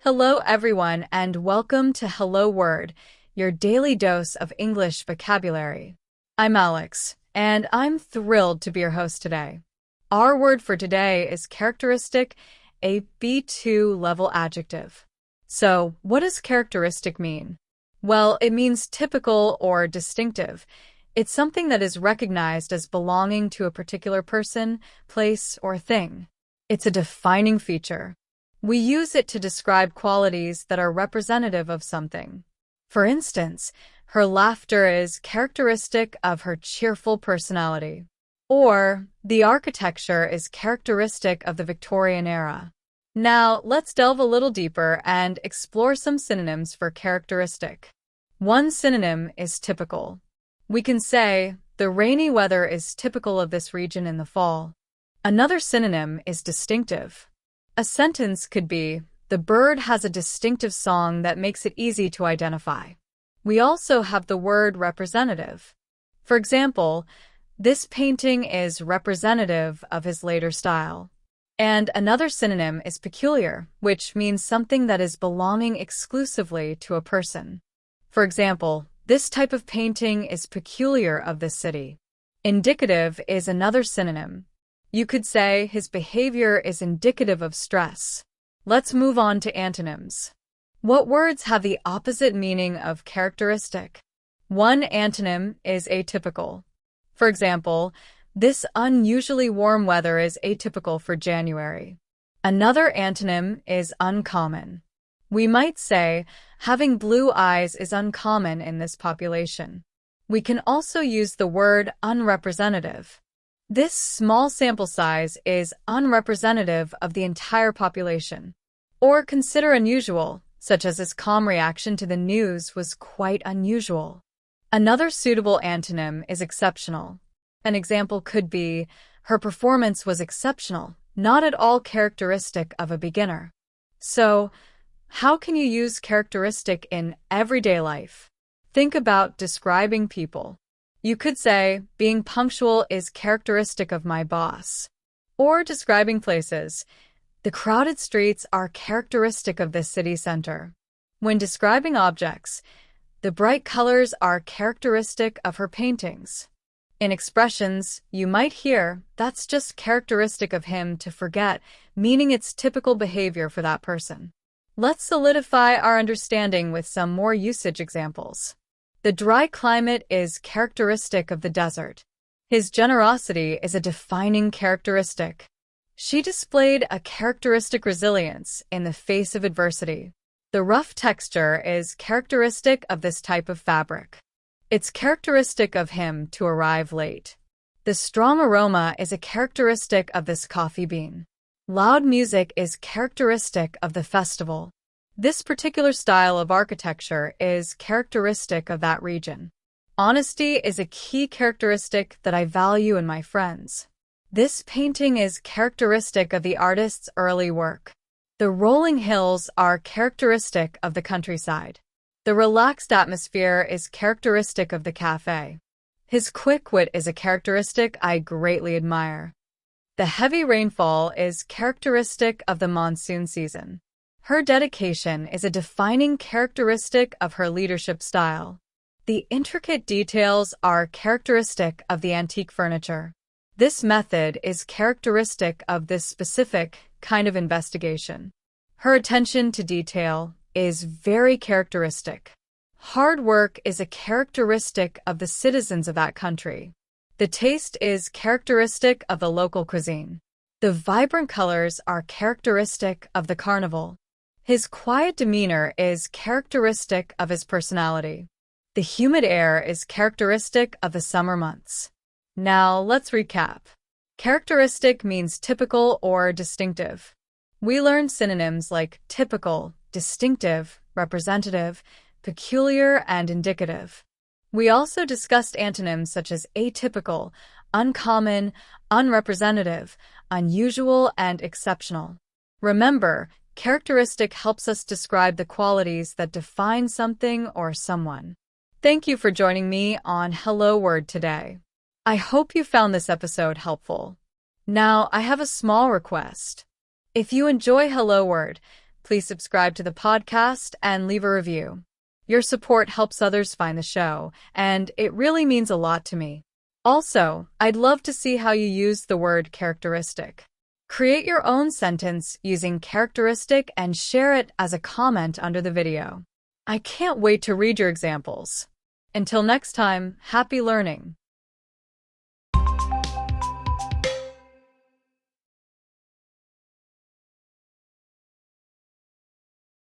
Hello, everyone, and welcome to Hello Word, your daily dose of English vocabulary. I'm Alex, and I'm thrilled to be your host today. Our word for today is characteristic, a B2 level adjective. So, what does characteristic mean? Well, it means typical or distinctive. It's something that is recognized as belonging to a particular person, place, or thing. It's a defining feature. We use it to describe qualities that are representative of something. For instance, her laughter is characteristic of her cheerful personality. Or, the architecture is characteristic of the Victorian era. Now, let's delve a little deeper and explore some synonyms for characteristic. One synonym is typical. We can say, the rainy weather is typical of this region in the fall. Another synonym is distinctive. A sentence could be, the bird has a distinctive song that makes it easy to identify. We also have the word representative. For example, this painting is representative of his later style. And another synonym is peculiar, which means something that is belonging exclusively to a person. For example, this type of painting is peculiar of this city. Indicative is another synonym. You could say his behavior is indicative of stress. Let's move on to antonyms. What words have the opposite meaning of characteristic? One antonym is atypical. For example, this unusually warm weather is atypical for January. Another antonym is uncommon. We might say, having blue eyes is uncommon in this population. We can also use the word unrepresentative. This small sample size is unrepresentative of the entire population. Or consider unusual, such as his calm reaction to the news was quite unusual. Another suitable antonym is exceptional. An example could be, her performance was exceptional, not at all characteristic of a beginner. So, how can you use characteristic in everyday life? Think about describing people. You could say, being punctual is characteristic of my boss. Or describing places. The crowded streets are characteristic of this city center. When describing objects, the bright colors are characteristic of her paintings. In expressions, you might hear, that's just characteristic of him to forget, meaning it's typical behavior for that person. Let's solidify our understanding with some more usage examples. The dry climate is characteristic of the desert. His generosity is a defining characteristic. She displayed a characteristic resilience in the face of adversity. The rough texture is characteristic of this type of fabric. It's characteristic of him to arrive late. The strong aroma is a characteristic of this coffee bean. Loud music is characteristic of the festival. This particular style of architecture is characteristic of that region. Honesty is a key characteristic that I value in my friends. This painting is characteristic of the artist's early work. The rolling hills are characteristic of the countryside. The relaxed atmosphere is characteristic of the cafe. His quick wit is a characteristic I greatly admire. The heavy rainfall is characteristic of the monsoon season. Her dedication is a defining characteristic of her leadership style. The intricate details are characteristic of the antique furniture. This method is characteristic of this specific kind of investigation. Her attention to detail is very characteristic. Hard work is a characteristic of the citizens of that country. The taste is characteristic of the local cuisine. The vibrant colors are characteristic of the carnival. His quiet demeanor is characteristic of his personality. The humid air is characteristic of the summer months. Now, let's recap. Characteristic means typical or distinctive. We learned synonyms like typical, distinctive, representative, peculiar, and indicative. We also discussed antonyms such as atypical, uncommon, unrepresentative, unusual, and exceptional. Remember, characteristic helps us describe the qualities that define something or someone. Thank you for joining me on Hello Word today. I hope you found this episode helpful. Now, I have a small request. If you enjoy Hello Word, please subscribe to the podcast and leave a review. Your support helps others find the show, and it really means a lot to me. Also, I'd love to see how you use the word characteristic. Create your own sentence using characteristic and share it as a comment under the video. I can't wait to read your examples. Until next time, happy learning!